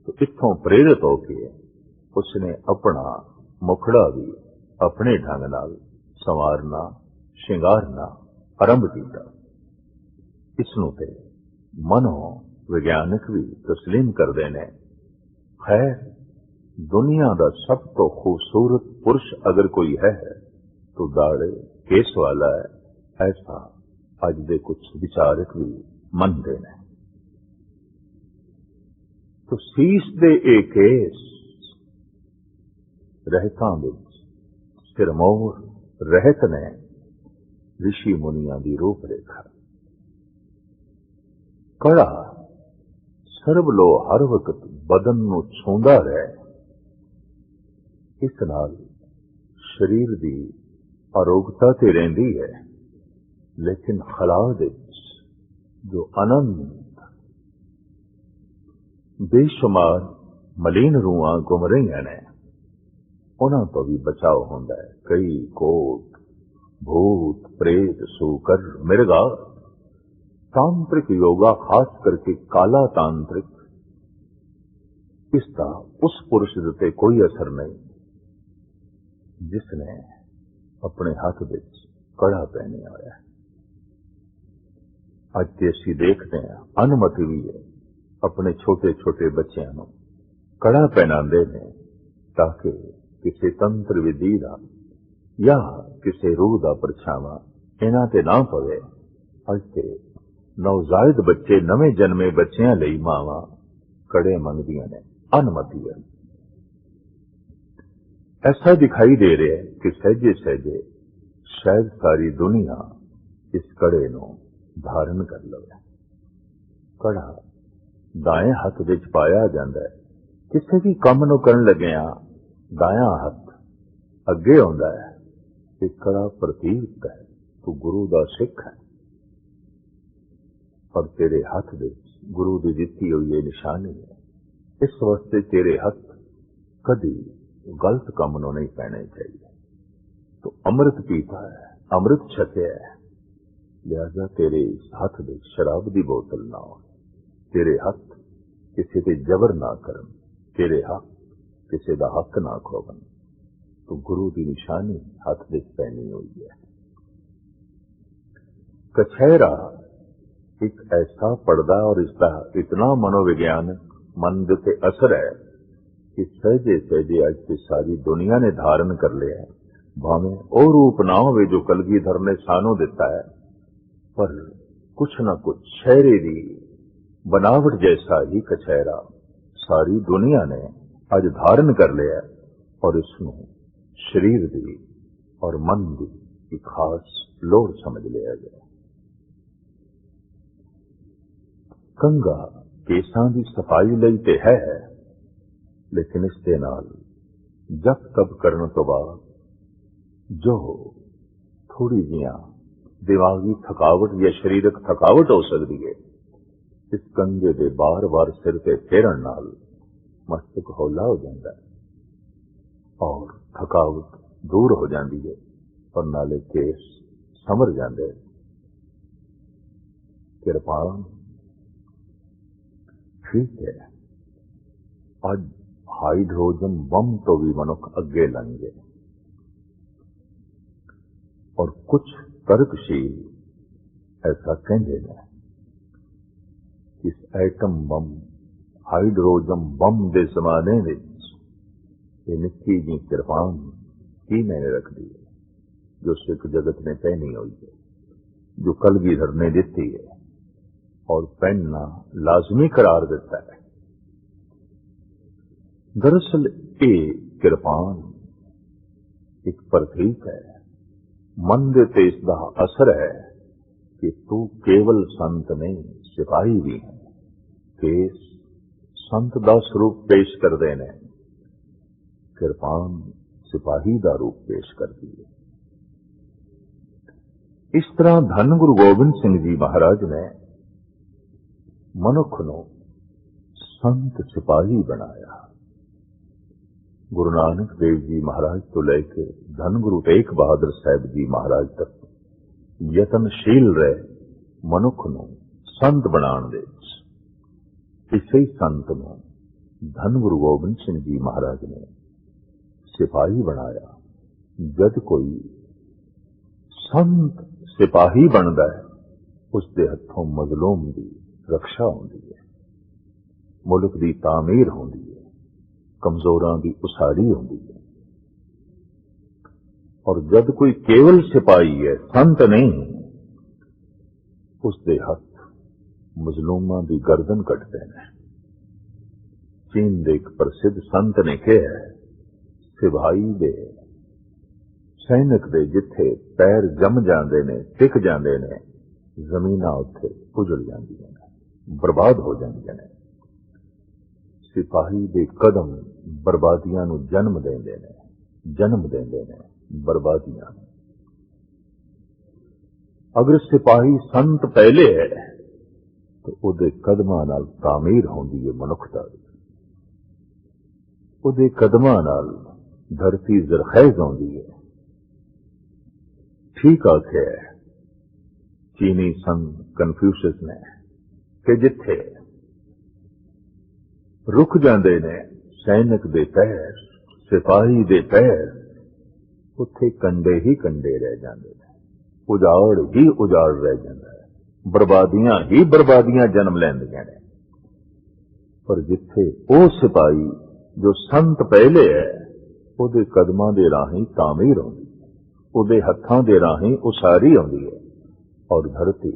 तो इत्थों प्रेरित होकर उसने अपना मुखड़ा भी अपने ढंग नाल संवारना, श्रृंगारना आरंभ किया। इसनूं ते मनो विज्ञानक भी तस्लीम करते हैं। खैर, दुनिया का सब तो खूबसूरत पुरुष अगर कोई है तो दाड़े केस वाला है, ऐसा अज दे कुछ विचारक भी मनते हैं। तो शीश दे ए केस रहतां विच सिरमौर रहत ने ऋषि मुनिया की रूपरेखा। कड़ा सरब लो हर वक्त बदन नूं छूंदा रहे, इस नाल शरीर की आरोग्यता ते रहिंदी है, लेकिन खला दे जो अनंत बेशुमार मलीन रूहां घुम रही ने, उन्हां तो भी बचाव होंदा है। कई कोट भूत प्रेत सूकर मिर्गा। तांत्रिक योगा, खास करके काला तांत्रिक, इसका उस पुरुष उत्ते कोई असर नहीं जिसने अपने हाथ विच कड़ा पहने होया है। अज ते असीं देखते हैं अनुमति भी है अपने छोटे छोटे बच्चों को कड़ा पहनाते हैं, ताकि किसी तंत्र विधि का या किसी रूह का परछावा इन्हां ते ना पवे। अज ते नवजायद बच्चे, नवे जन्मे बच्चों लई मावां कड़े मंगदियां ने, अनुमति है। ऐसा दिखाई दे रहा है कि सहजे सहजे शायद सारी दुनिया इस कड़े नूं धारण कर लवे। कड़ा दाएं हाथ विच पाया जाता है। किसी भी काम नूं करन लगिया दायां हाथ अगे आउंदा है। ये कड़ा प्रतीक है, तू गुरु दा सिख है और तेरे हाथ विच गुरु की दिती हुई ये निशानी है। इस वास्ते तेरे हथ कभी गलत काम ਨੂੰ नहीं पैने चाहिए। तो अमृत पीता है, अमृत छकिया है, लिहाजा तेरे इस हथ में शराब की बोतल ना हो, तेरे हथ किसी पे जबर ना करन, तेरे हथ किसी का हक ना खोवन। तो गुरु की निशानी हथ में पहनी हुई है। कछहरा एक ऐसा पर्दा और इसका इतना मनोविज्ञानक मन के असर है कि सहजे सहजे आज की सारी दुनिया ने धारण कर लिया है। भावें और रूप ना हो जो कलगीधर ने सानू दिता है, पर कुछ न कुछ चेहरे की बनावट जैसा ही कछहरा सारी दुनिया ने आज धारण कर लिया है और इसनों शरीर की और मन की एक खास लोड़ समझ लिया गया। कंगा केसां की सफाई लई ते है, लेकिन इस दे नाल जप तप करने तो बाद जो थोड़ी जिया दिमागी थकावट या शरीरक थकावट हो सकती है, इस कंगे दे बार बार सिर ते फेरन नाल मस्तक हौला हो जाता है और थकावट दूर हो जाती है और नाले केस संवर जाते। किरपान ठीक है, अज हाइड्रोजन बम तो भी मनुख अगे लंघ गए और कुछ तर्कशील ऐसा कहते हैं कि इस एटम बम हाइड्रोजन बम के जमाने में ये निक्की जी किरपान की मैंने रख दी है, जो सिख जगत ने पहनी हुई है, जो कलगीधर ने दी है और पहनना लाजमी करार देता है। दरअसल ये किरपान एक प्रतीक है, मन दे ते इसका असर है कि तू केवल संत नहीं सिपाही भी है। केस संत का स्वरूप पेश करते हैं, किरपान सिपाही का रूप पेश करती है। इस तरह धन गुरु गोबिंद सिंह जी महाराज ने मनुख को संत सिपाही बनाया। गुरु नानक देव जी महाराज तो लेके धन गुरु तेग बहादुर साहब जी महाराज तक यतनशील रहे मनुख को संत बनाने दे। इसे संत को धन गुरु गोबिंद सिंह जी महाराज ने सिपाही बनाया। जब कोई संत सिपाही बनता है, उसके हथों मजलूम की रक्षा होती है, मुल्क की तामीर होती है, कमजोरां की उसारी होती है। और जब कोई केवल सिपाही है, संत नहीं, उसके हथ मजलूमां की गर्दन कटते हैं। चीन के एक प्रसिद्ध संत ने कहा है, सिपाही दे सैनिक दे जिथे पैर जम जाते ने, टिक जाते ने, जमीना उत्थे उजड़ जांदियां ने, बर्बाद हो जांदियां ने। सिपाही दे कदम बर्बादियां नूं जन्म देंदे ने, बर्बादियां। अगर सिपाही संत पहले है तो उहदे कदमां नाल तामीर होंदी है मनुखता दी, उहदे कदमां नाल धरती जरखैज होंदी है। ठीक आख्या है चीनी संत कन्फ्यूशियस ने कि जिथे रुक जाते ने सैनिक दे पैर, सिपाही दे पैर, उत्थे कंडे ही कंडे रह जाते हैं, उजाड़ ही उजाड़ रह जाता है, बर्बादियां ही बर्बादियां जन्म लैंदियां ने। पर जिथे वो सिपाही जो संत पहले है, उहदे कदमां दे राही तामीर होंदी है, उहदे हत्थां दे राही उसारी होंदी है और धरती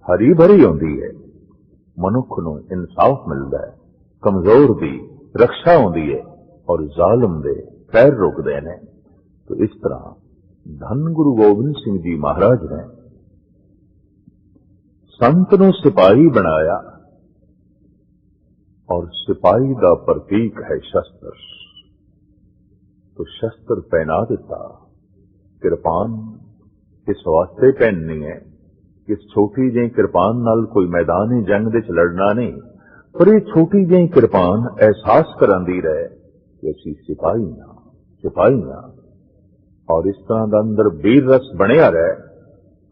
हरी भरी होंदी है। मनुख नूं इंसाफ मिलता है, कमजोर की रक्षा होंदी है और जालिम दे पैर रुकते हैं। तो इस तरह धन गुरु गोबिंद सिंह जी महाराज ने संत नूं सिपाही बनाया और सिपाही का प्रतीक है शस्त्र। तो शस्त्र पहना दिता। किरपान इस वास्ते पहननी है कि इस छोटी जी किरपान नाल कोई मैदानी जंग दे लड़ना नहीं, पर ये छोटी ਜਿਹੀ ਕਿਰਪਾਨ ਅਹਿਸਾਸ ਕਰਾਂਦੀ ਰਹੇ ਕਿ ਅਸੀਂ ਸਿਪਾਹੀ ਹਾਂ ਔਰ ਇਸ ਤਰ੍ਹਾਂ ਦਾ ਅੰਦਰ ਵੀਰ ਰਸ ਬਣਿਆ ਰਹੇ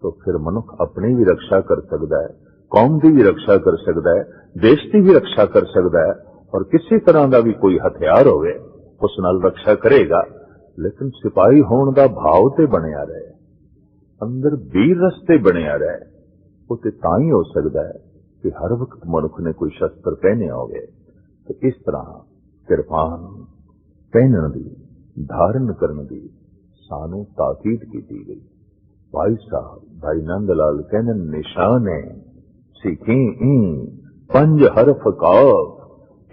तो फिर मनुख अपनी भी रक्षा कर सकता है, कौम की भी रक्षा कर सकता है, देश की भी रक्षा कर सकता है और किसी तरह का भी कोई हथियार होवे उस नाल रक्षा करेगा। लेकिन सिपाही होने का भाव ते बनिया रहे, अंदर वीर रस ते बनिया रहे, वो ते तां ही हो सकता है कि हर वक्त मनुख ने कोई शस्त्र पहने होवे। तो इस तरह किरपान पहनने की, धारण करने की सानू ताकीद की गई। भाई साहब भाई नंद लाल कहने निशान है सीखी पंज हरफ काफ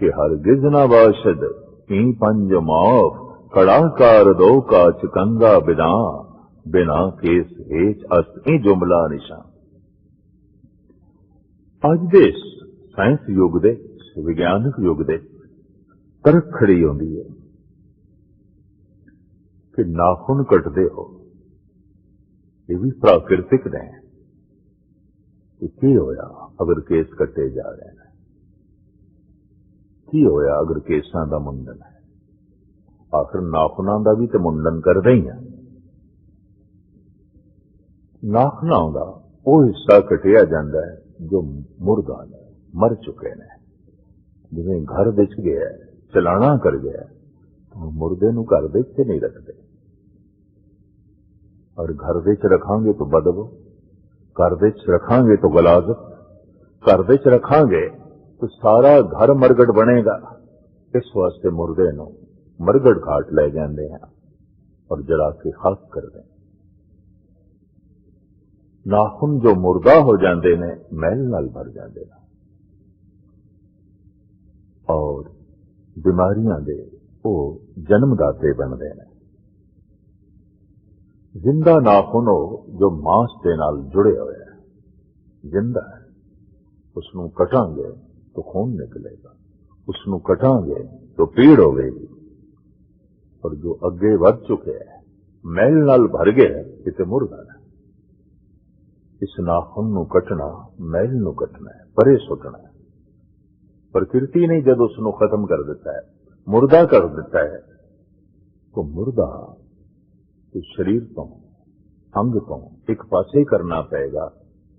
कि हर गिजना बाशद ई पंज माफ कड़ाकार दो का चकंगा बिना बिना केस हेच अस्त ई जुमला निशान। अज दे साइंस युग दे विज्ञानक युग दे तरक खड़ी होंदी है कि नाखून कटदे हो ये भी प्राकृतिक ने की होया अगर केस कटे जा रहे हैं, की होया अगर केसां दा मुंडन है, आखिर नाखूनां दा भी तो मुंडन करदे ही हैं। नाखूनां दा वो हिस्सा कटिया जाता है जो मुर्दा ने मर चुके ने, जिवें घर विच गया चलाना कर गया तो मुर्दे नूं घर विच नहीं रखते और घर विच रखांगे तो बदबू, घर विच रखांगे तो गलाजत, घर विच रखांगे तो सारा घर मरगट बनेगा। इस वास्ते मुर्दे नूं मरगट घाट ले जाते हैं और जला के खाक कर दें। नाखून जो मुर्दा हो जाते ने मैल नाल भर जाते हैं और बीमारियां दे वो जन्मदाते बनते हैं। जिंदा नाखून हो जो मांस के नाल जुड़े हुए है, जिंदा है, उसनू कटांगे तो खून निकलेगा, उसनू कटांगे तो पीड़ होगी। और जो अगे बढ़ चुके हैं मैल नाल भर गए इते मुर्दा है। इस नाखून नू कटना मैल नू कटना है, परे सुटना है। प्रकृति ने जब उसनू खत्म कर दिता है, मुर्दा कर दिता है, तो मुर्दा तो शरीर तो अंग तो एक पासे करना पड़ेगा,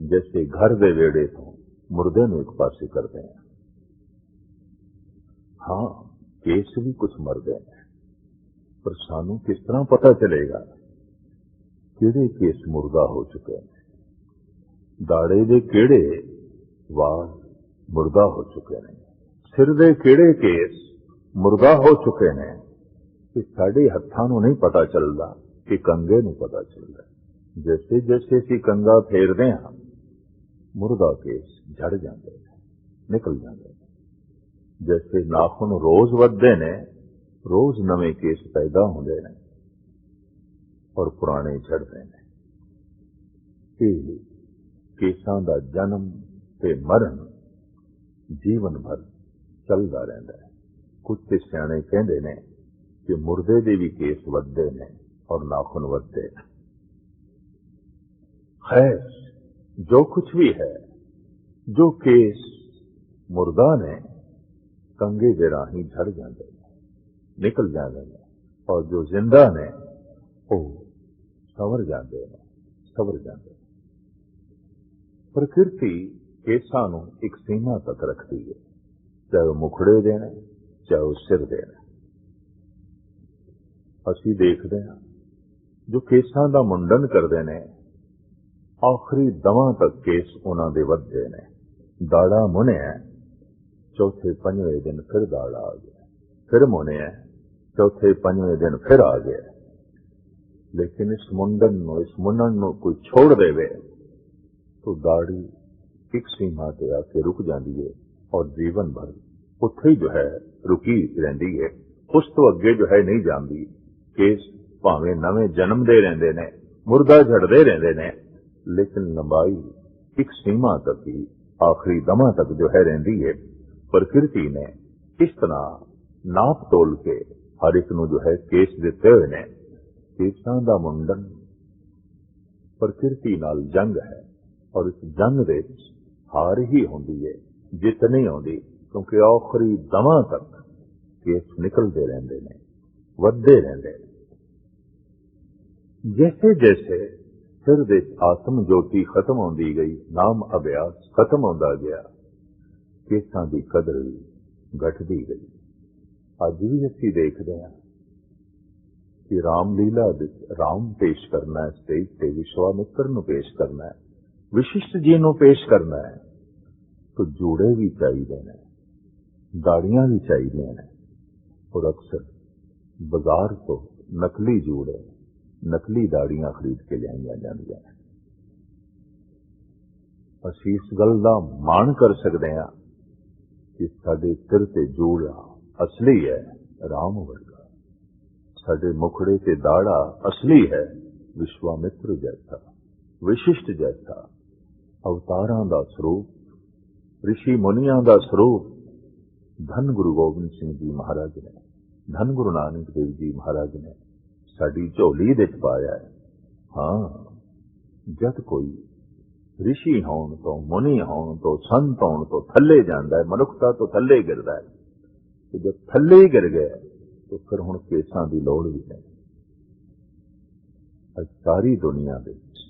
जैसे घर दे वेड़े तो मुर्दे में एक पासे करते हैं। हाँ केस भी कुछ मरदे हैं, पर सानू किस तरह पता चलेगा केड़े केस मुर्दा हो चुके हैं, दाड़े दे केड़े वाल मुर्दा हो चुके हैं, सिर दे केड़े केस मुर्दा हो चुके हैं। कि साडे हत्थां नूं नहीं पता चलता कि कंगे नूं पता चलता। जैसे जैसे असीं कंगा फेरदे हां मुर्दा केस झड़ जाते हैं, निकल जाते हैं। जैसे नाखून रोज वधदे ने रोज नवे केस पैदा होंदे ने और पुराने झड़दे ने। ये केसां दा जन्म ते मरण जीवन भर चलदा रहिंदा है। कुछ ते सियाणे कहंदे ने कि मुर्दे दे भी केस वधदे ने और नाखून वधदे ने। खैर जो कुछ भी है, जो केस मुर्दा ने कंगे दे राही झड़ जाते हैं, निकल जाते हैं, और जो जिंदा ने वो सवर जाते हैं, सवर जाते हैं। प्रकृति केसां नूं एक सीमा तक रखती है, चाहे वो मुखड़े देने चाहे वो सिर देने। असीं देखते हैं जो केसां दा मुंडन करते ने आखिरी दवां तक केस उन्हां दे वधदे ने। दाड़ा मुनिया चौथे पंजवें दिन फिर दाड़ा आ गया, फिर मुनिया चौथे पंजवें दिन फिर आ गया। लेकिन इस मुंडन नूं, इस मुन्नण नूं कोई छोड़ देवे तो दाड़ी एक सीमा ते आके रुक जाती है और जीवन भर उत्थे ही जो है रुकी रहिंदी है, उस तो अगे जो है नहीं जाती। केस भावें नवे जन्म दे रहिंदे ने, मुर्दा झड़दे रहिंदे ने, लेकिन लंबाई एक सीमा तक ही आखिरी दमा तक जो है रहिंदी है। प्रकृति ने इस तरह नाप तोल के हर एक नूं जो है केस दिते हुए ने। केसां दा मुंडन प्रकृति नाल जंग है और इस जंग दे हार ही होंदी है, जित नहीं होंदी। क्योंकि आखिरी दमा तक केस निकलते रहते हैं, वधदे रहते हैं। जैसे जैसे सिर दे आत्म ज्योति खत्म होंदी गई, नाम अभ्यास खत्म होंदा गया, केसां की कदर भी घटदी गई। अज भी असीं देखते हैं कि रामलीला राम पेश करना है, स्टेज से विश्वामित्र नूं पेश करना है, विशिष्ट जी नूं पेश करना है, तो जूड़े भी चाहिए ने, दाड़ियां भी चाहिए ने। और अक्सर बाजार तो नकली जूड़े, नकली दाड़ियां खरीद के लियाईयां जांदियां ने। असीं इस गल दा माण कर सकते हैं कि साडे सिर ते जूड़ा असली है, राम वर्गा। साडे मुखड़े ते दाड़ा असली है, विश्वामित्र जैसा, विशिष्ट जैसा। अवतारां दा स्वरूप, ऋषि मुनियां दा स्वरूप धन गुरु गोबिंद सिंह जी महाराज ने, धन गुरु नानक देव जी महाराज ने साडी झोली दे पाया है। हाँ, जद कोई ऋषि होण तो, मुनि होण तो, संत होण तो थल्ले जांदा है, मनुखता तो थल्ले गिरदा है। तो जब थल्ले ही गिर गए तो फिर हुण केसां दी लोड़ भी नहीं। अज सारी दुनिया विच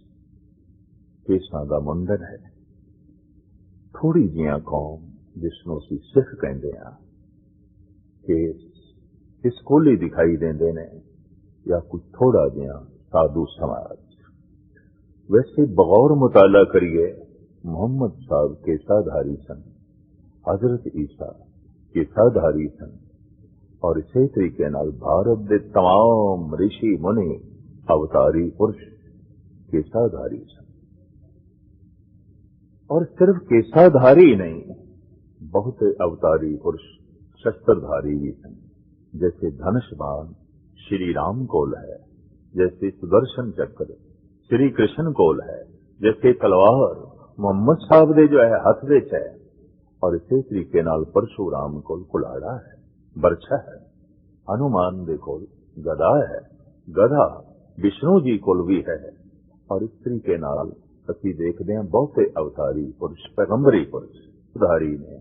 केसां दा मुंडन है। थोड़ी जिहां कौम जिसनूं असीं सिख कहंदे हां, केस इस कोली दिखाई देंदे ने, या कुछ थोड़ा जिहा साधु समाज। वैसे बगौर मुताला करिए, मोहम्मद साहब केसाधारी सन, हजरत ईसा केसाधारी सन, और इसे तरीके नाल भारत के तमाम ऋषि मुनि अवतारी पुरुष केसाधारी सन। और सिर्फ केसाधारी नहीं, बहुत अवतारी पुरुष शस्त्रधारी भी सन। जैसे धनुष्बाण श्री राम कोल है, जैसे सुदर्शन चक्र श्री कृष्ण कोल है, जैसे तलवार मोहम्मद साहब दे जो है हथ विच है, और इसे तरीके नाल परशुराम कोल कुलाड़ा है, बरछा है। हनुमान दे कोल गदा है, गधा विष्णु जी कोल भी है। और इस तरीके नाल असीं देखते हैं बहुते अवतारी पुरुष, पैगंबरी पुरुष उधारी ने,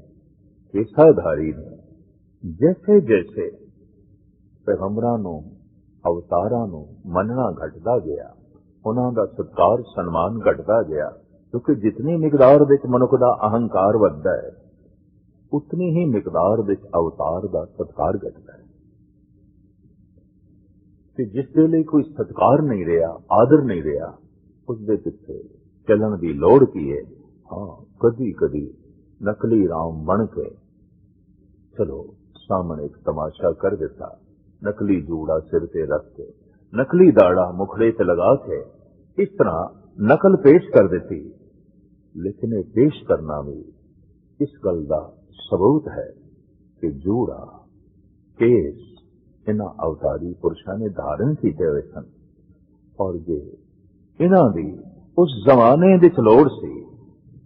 केसाधारी ने। जैसे जैसे पैगंबरां नूं, अवतारां नूं मनना घटदा गया, उन्हां दा सत्कार सन्मान घटदा गया, क्योंकि जितनी मिकदार विच मनुख दा अहंकार वधदा है, उतनी ही मिकदार विच अवतार दा सत्कार घटदा है। कि जिस दे लई कोई सत्कार नहीं रहा, आदर नहीं रहा, उस दे पिछे चलन की लोड़ की है। हाँ, कदी कदी नकली राम बन के चलो सामने एक तमाशा कर देता, नकली जूड़ा सिर ते रख के, नकली दाड़ा मुखड़े से लगा के, इस तरह नकल पेश कर देती। लेकिन ये पेश करना भी इस गल का सबूत है कि जूड़ा केस इन्हां अवतारी पुरुषों ने धारण किए हुए सन। और जे इन्हां दी उस जमाने दी लोड़ सी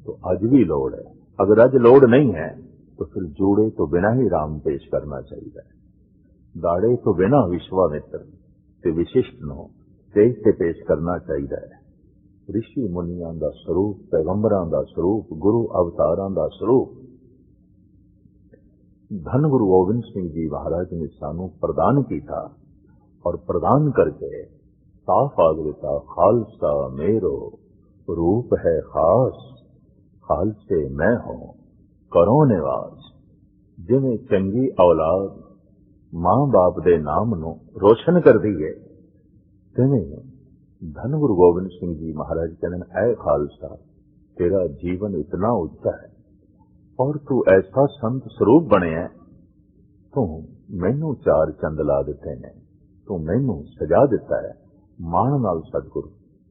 तो अज भी लोड़ है। अगर अज लोड़ नहीं है तो फिर जूड़े तो बिना ही राम पेश करना चाहिए, दाड़े तो बिना विश्वामित्र ते विशिष्ट नो तेज से पेश करना चाहिए। ऋषि मुनियां दा स्वरूप, पैगंबरां दा स्वरूप, गुरु अवतारां दा स्वरूप धन गुरु गोबिंद सिंह जी महाराज ने सानू प्रदान किया, और प्रदान करके साफ आग देता, खालसा मेरो रूप है खास, खालसे मैं हूं करो निवास। जिवें चंगी औलाद मां बाप दे नाम नू रोशन कर दी है, तिवें धन गुरु गोबिंद सिंह जी महाराज कहने, ऐ खालसा तेरा जीवन इतना उच्चा है और तू ऐसा संत स्वरूप बने है, तू मैनू चार चंद ला दिते ने, तू मैनू सजा दिता है। मान नाल सतगुरु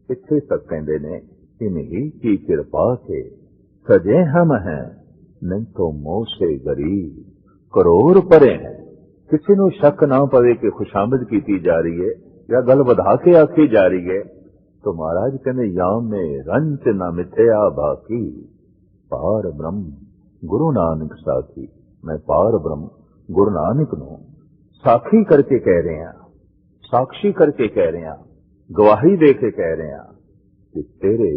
इत्थे तक कहते ने, इन्हीं की कृपा से सजे हम हैं, नहीं तो मोह से गरीब करोड़ परे हैं। किसी को शक ना पवे कि खुशामद की जा रही है या गल वधा के आखी जा रही है, तो महाराज कहते याम में रंच न मिथया बाकी, पार ब्रह्म गुरु नानक साखी। मैं पार ब्रह्म गुरु नानक नूं साखी करके कह रहे हैं, साक्षी करके कह रहे हैं, गवाही दे के कह रहे हैं कि तेरे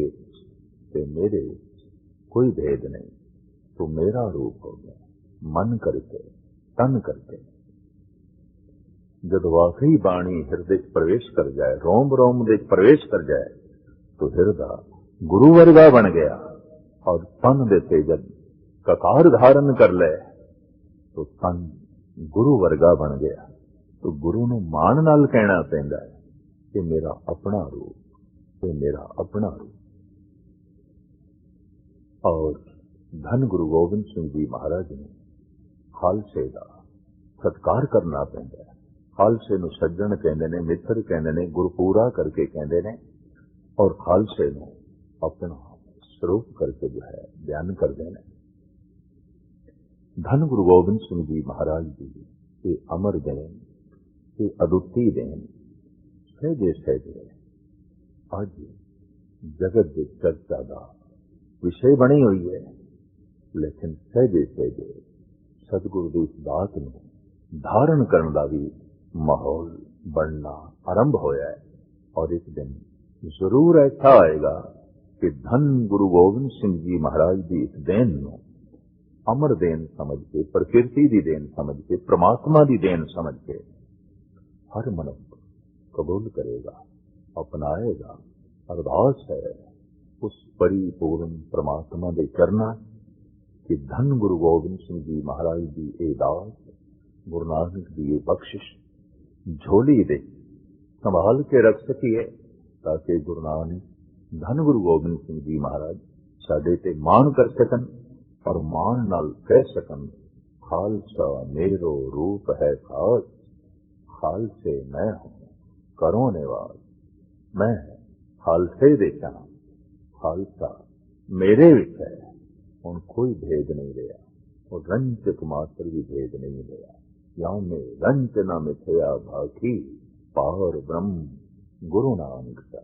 ते मेरे कोई भेद नहीं, तू मेरा रूप हो गया, मन करके तन करके। जब वाकई बाणी हिरदे च प्रवेश कर जाए, रोम रोम दे प्रवेश कर जाए, तो हिरदा गुरु वर्गा बन गया। और तन दे ते जब ककार धारण कर ले तो तन गुरु वर्गा बन गया। तो गुरु नूं मान नाल कहना पैंदा है कि मेरा अपना रूप, ये मेरा अपना रूप। और धन गुरु गोबिंद सिंह जी महाराज ने खालसे का सत्कार करना पैंदा है। खालसे नूं सज्जण कहंदे ने, मित्र कहंदे ने, गुरपूरा करके कहंदे ने। और खालसे नूं अपना स्वरूप करके जो है बयान करते हैं। धन गुरु गोबिंद सिंह जी महाराज जी ये अमर देन, ये अदुੱਤੀ देन सहजे सहजे अज जगत की चर्चा का विषय बनी हुई है। लेकिन सहजे सहजे सतगुरु की इस दात नूं धारण करने का भी माहौल बनना आरंभ होया है। और एक दिन जरूर ऐसा आएगा कि धन गुरु गोबिंद सिंह जी महाराज की इस देन नूं अमर देन समझ के, प्रकृति की देन समझ के, परमात्मा की देन समझ के हर मनुष्य कबूल करेगा, अपनाएगा। अरदास है उस परिपूर्ण परमात्मा के चरना कि धन गुरु गोबिंद सिंह जी महाराज की ये दास, गुरु नानक की ये बख्शिश झोली दे संभाल के रख सकिए, ताकि गुरु नानक धन गुरु गोबिंद सिंह जी महाराज साडे ते मान कर सकन और मान नाल कह सकन, खालसा मेरो रूप है खास, खालसे मैं हूं करो निवास। मैं खालसे दे चना, खालसा मेरे विच है। हुण कोई भेद नहीं रहा, और रंचक मात्र भी भेद नहीं रहा। याने रंच न मिथया भाखी, पार ब्रह्म गुरु नानक सा।